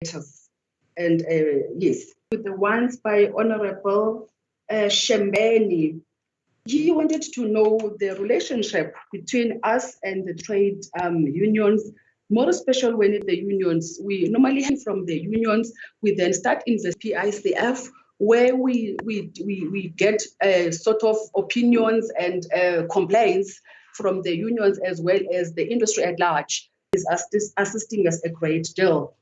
And yes, with the ones by Honorable Shembeni, he wanted to know the relationship between us and the trade unions, more especially when the unions, we normally hear from the unions, we then start in the PICF, where we get sort of opinions and complaints from the unions as well as the industry at large is assisting us a great deal.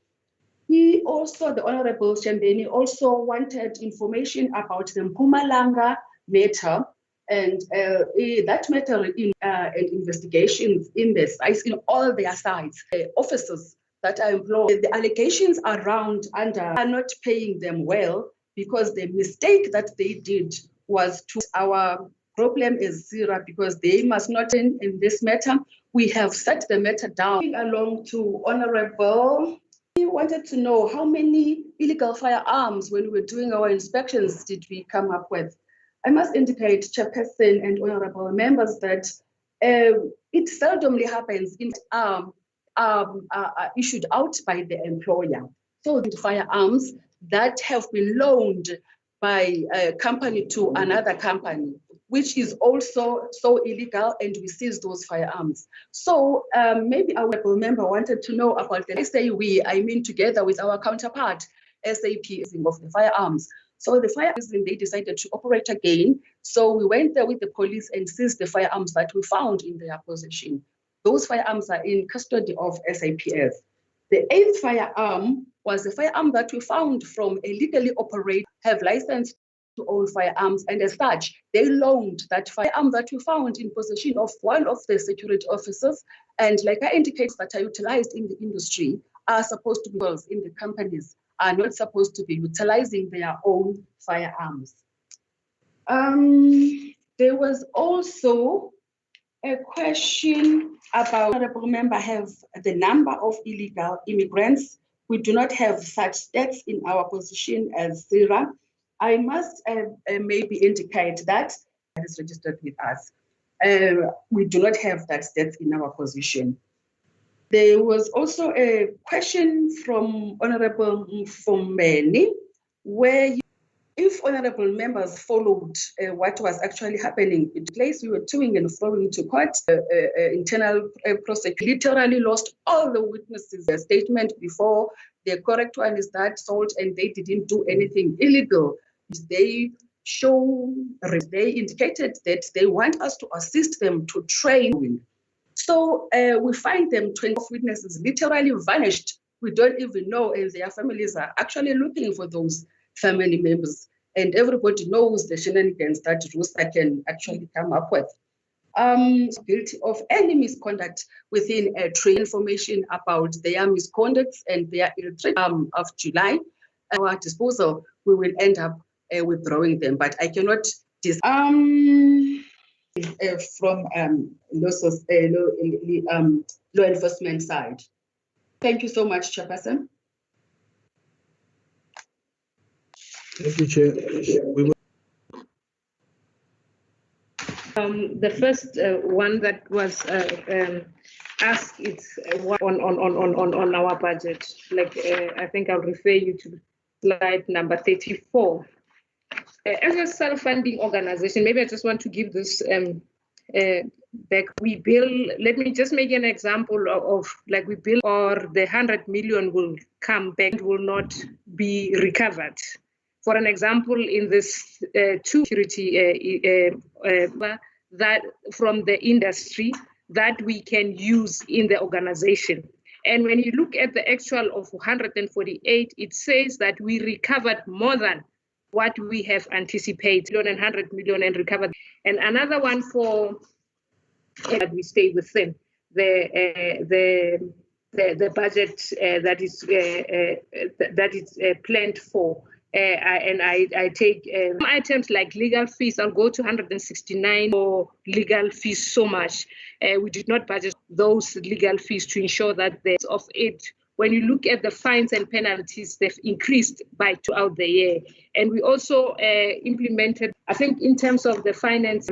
He also, the Honorable Shembeni, also wanted information about the Mpumalanga matter, and that matter and investigations in the sites, in all their sites, officers that are employed. The allegations around are not paying them well because the mistake that they did was to our problem is zero because they must not in this matter. We have set the matter down. Along to Honorable. We wanted to know how many illegal firearms when we were doing our inspections did we come up with. I must indicate, Chairperson and honorable members, that it seldomly happens in issued out by the employer. So the firearms that have been loaned by a company to another company, which is also so illegal, and we seize those firearms. So maybe our member wanted to know about the, I say we, I mean together with our counterpart, SAP of the firearms. So the firearms, they decided to operate again. So we went there with the police and seized the firearms that we found in their possession. Those firearms are in custody of SAPS. The 8th firearm was the firearm that we found from a legally operated, have license to own firearms, and as such, they loaned that firearm that we found in possession of one of the security officers. And like I indicated, that are utilized in the industry are supposed to be in the companies, are not supposed to be utilizing their own firearms. There was also a question about, honorable member, have the number of illegal immigrants. We do not have such stats in our position as ZIRA. I must maybe indicate that is registered with us. We do not have that stats in our position. There was also a question from Honorable Mfumeni, where if honorable members followed what was actually happening in place, we were toing and froing to court. Internal prosecution literally lost all the witnesses' statement before. The correct one is that sold and they didn't do anything illegal. They indicated that they want us to assist them to train. So we find them 20 witnesses literally vanished. We don't even know, and their families are actually looking for those family members. And everybody knows the shenanigans that RUSA can actually come up with. Guilty of any misconduct within a trade information about their misconducts and their ill treatment of July. At our disposal, we will end up withdrawing them, but I cannot from law enforcement side. Thank you so much, Chairperson. Thank you, Chair. The first one that was asked, it's on our budget. Like I think I'll refer you to slide number 34. As a self-funding organization, maybe I just want to give this back. We bill, let me just make an example of like we bill, or the 100 million will come back, will not be recovered. For an example, in this two security that from the industry that we can use in the organization. And when you look at the actual of 148, it says that we recovered more than what we have anticipated, 100 million and recovered. And another one for that we stay within the budget that is planned for. And I take items like legal fees. I'll go to 169 for legal fees so much. We did not budget those legal fees to ensure that the of it. When you look at the fines and penalties, they've increased by throughout the year. And we also implemented, I think in terms of the finance,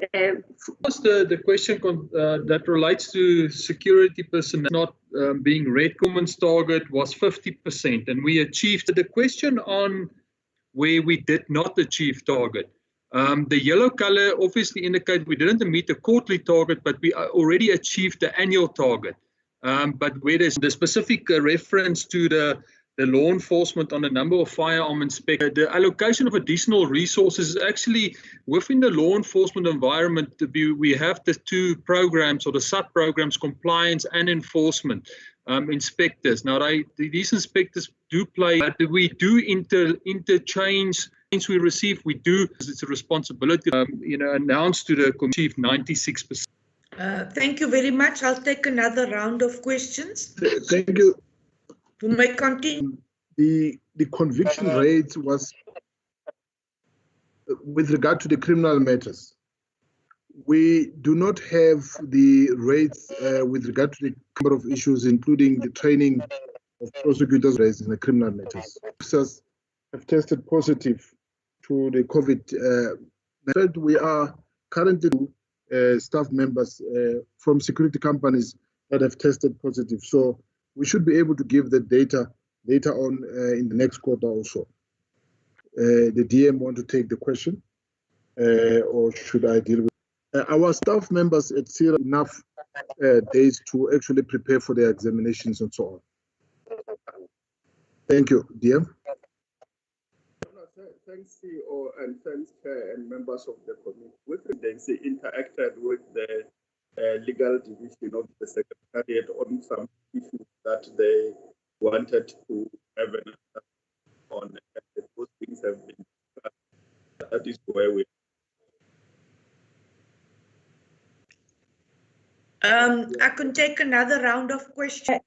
The question that relates to security personnel not being red Commons target was 50%, and we achieved the question on where we did not achieve target. The yellow color obviously indicates we didn't meet the quarterly target, but we already achieved the annual target. But where there's the specific reference to the law enforcement on the number of firearm inspectors, the allocation of additional resources is actually within the law enforcement environment. We have the two programs or the sub-programs, compliance and enforcement inspectors. Now, these inspectors do play, but we do interchange. Things we receive, we do, it's a responsibility, announced to the achieve 96%. Thank you very much. I'll take another round of questions. Thank you. You may continue. The conviction rate was with regard to the criminal matters. We do not have the rates with regard to the number of issues, including the training of prosecutors raised in the criminal matters. Officers have tested positive to the COVID. We are currently staff members from security companies that have tested positive. So we should be able to give the data on in the next quarter also. The DM want to take the question, or should I deal with our staff members at CIRA enough days to actually prepare for their examinations and so on? Thank you, DM. Thanks, CEO, and thanks, Chair and members of the committee. With Presidency interacted with the legal division of the Secretariat on some issues that they wanted to have an answer on, and those things have been discussed. That is where we I can take another round of questions.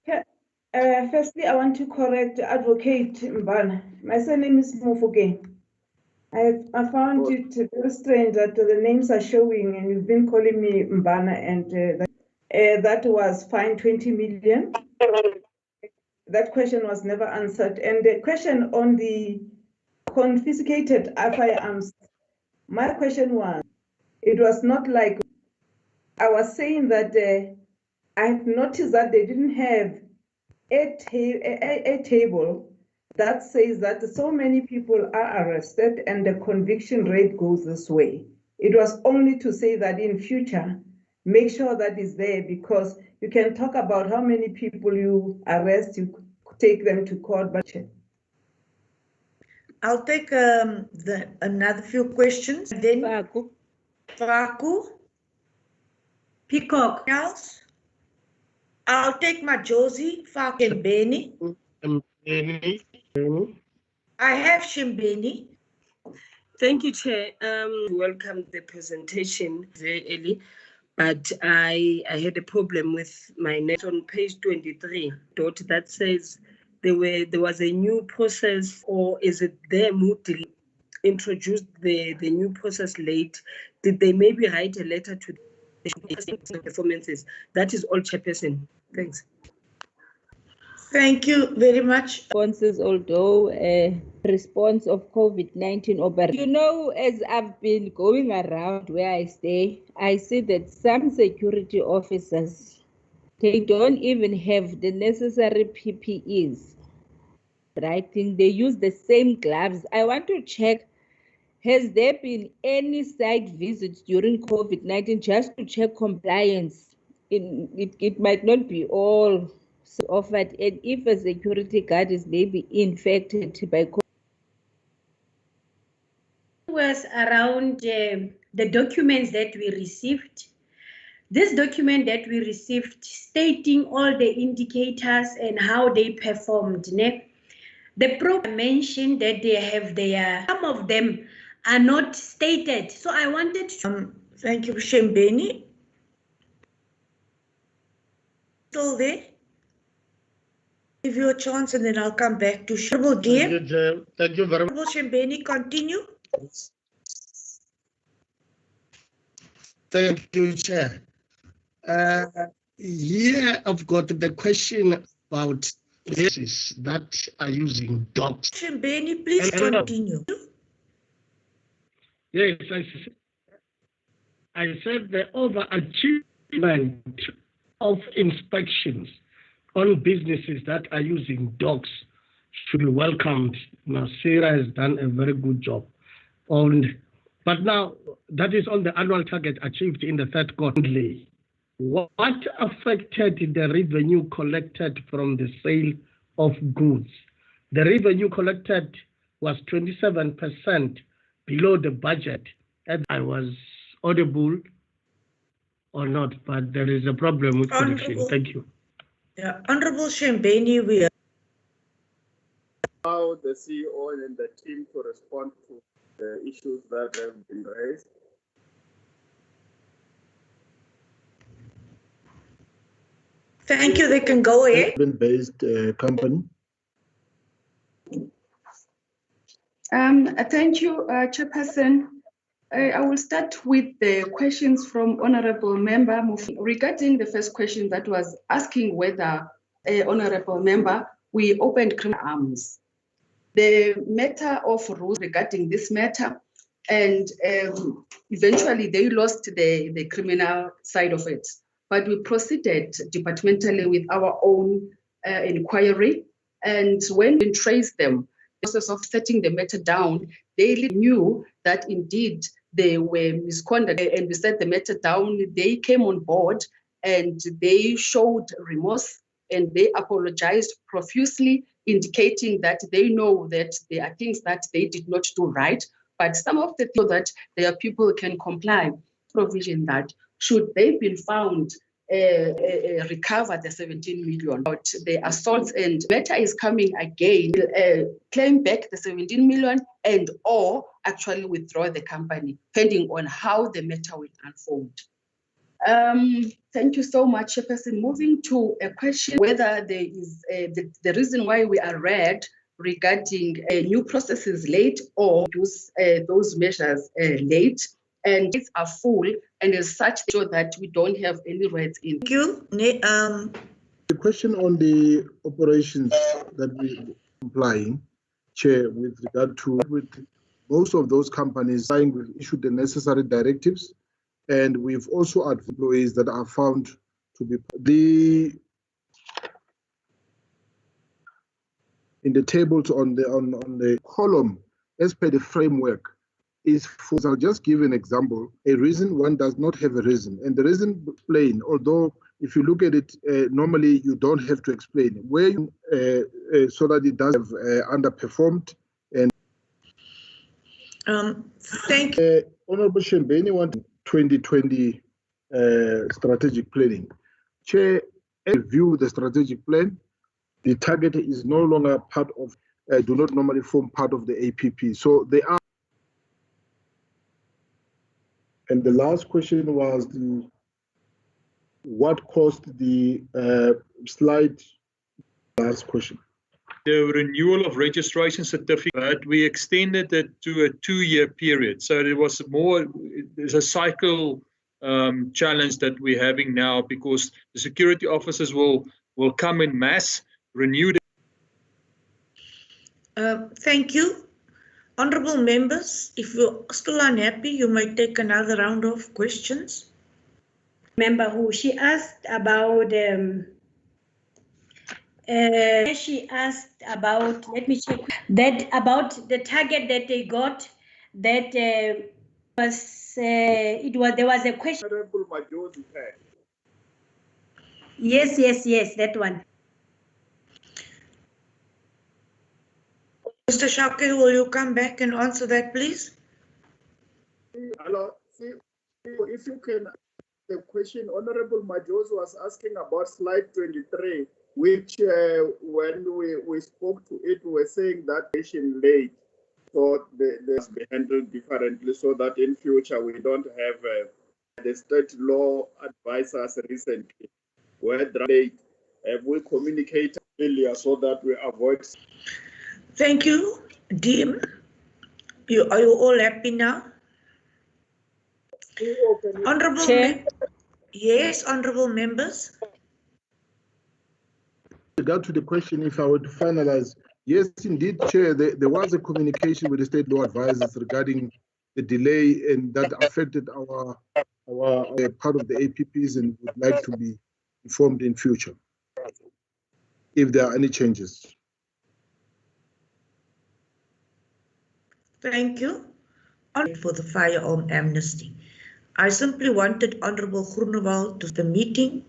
Firstly, I want to correct Advocate Mbana. My surname is Mofoke. I found it very strange that the names are showing and you've been calling me Mbana, and that was fine 20 million. That question was never answered. And the question on the confiscated firearms, my question was, it was not like I was saying that I've noticed that they didn't have a table that says that so many people are arrested and the conviction rate goes this way. It was only to say that in future, make sure that is there, because you can talk about how many people you arrest, you take them to court, but I'll take another few questions. Then Faku, Peacock. else? I'll take Majosi, Faku, and Benny. I have Shimbeni. Thank you, Chair. Welcome the presentation very early, but I had a problem with my net on page 23. That says there was a new process, or is it them who introduced the new process late? Did they maybe write a letter to the performances? That is all, Chairperson. Thanks. Thank you very much. Responses, although a response of COVID-19 over. As I've been going around where I stay, I see that some security officers, they don't even have the necessary PPEs. Right? They use the same gloves. I want to check, has there been any site visits during COVID-19 just to check compliance? It might not be all offered, and if a security guard is maybe infected by COVID. Was around the documents that we received. This document that we received stating all the indicators and how they performed. The program mentioned that they have some of them are not stated. So I wanted to. Thank you, Shembeni. Still there? Give you a chance and then I'll come back to Shirbo DM. Thank you very much. Shembeni, continue. Thank you, Chair. Here I've got the question about places that are using dogs. Shembeni, please continue. Yes, I said the overachievement of inspections on businesses that are using dogs should be welcomed. Now, Sarah has done a very good job. But now, that is on the annual target achieved in the third quarter. What affected the revenue collected from the sale of goods? The revenue collected was 27% below the budget. And I was audible or not, but there is a problem with connection. Thank you. Yeah, Honorable Shembeni, we allow the CEO and the team to respond to the issues that have been raised. Thank you. They can go ahead. Based company. Thank you, Chairperson. I will start with the questions from Honorable Member Mufi. Regarding the first question that was asking whether, Honorable Member, we opened criminal arms. The matter of rules regarding this matter, and eventually they lost the criminal side of it. But we proceeded departmentally with our own inquiry, and when we traced them, the process of setting the matter down, they knew that indeed they were misconduct, and we set the matter down. They came on board and they showed remorse and they apologized profusely, indicating that they know that there are things that they did not do right, but some of the things that their people can comply, provision that should they be found recover the 17 million. But the assaults and matter is coming again, claim back the 17 million and or actually withdraw the company, depending on how the matter will unfold. Thank you so much, Chairperson. Moving to a question whether there is the reason why we are red regarding new processes late or those measures late, and it's are full, and as such, so that we don't have any reds in. Thank you. The question on the operations that we applying, Chair, with regard to with most of those companies, we've issued the necessary directives, and we've also had employees that are found to be in the tables on the column as per the framework. Is for, I'll just give an example. A reason one does not have a reason, and the reason plain. Although if you look at it, normally you don't have to explain where you, so that it does have underperformed. And thank you, Honorable Shembeni, 2020 strategic planning. Chair, review the strategic plan. The target is no longer part of, do not normally form part of the APP. So they are. And the last question was what caused the slide? Last question. The renewal of registration certificate, we extended it to a 2-year period. So there was there's a cycle challenge that we're having now, because the security officers will come in mass, renew. Thank you. Honorable members, if you're still unhappy, you might take another round of questions. Member who she asked about let me check that about the target that they got, that there was a question. Yes, that one. Mr. Shakir, will you come back and answer that, please? Hello. If you can, the question Honorable Majoz was asking about slide 23, which when we spoke to it, we were saying that patient late, so they must be handled differently, so that in future we don't have the state law advised us recently where late we communicate earlier so that we avoid. Thank you, Dean. Are you all happy now? Honorable Chair. Yes, honorable members. With regard to the question, if I were to finalize, yes, indeed, Chair, there was a communication with the state law advisors regarding the delay, and that affected our our part of the APPs and would like to be informed in future if there are any changes. Thank you. For the firearm amnesty. I simply wanted Honorable Groenewald to the meeting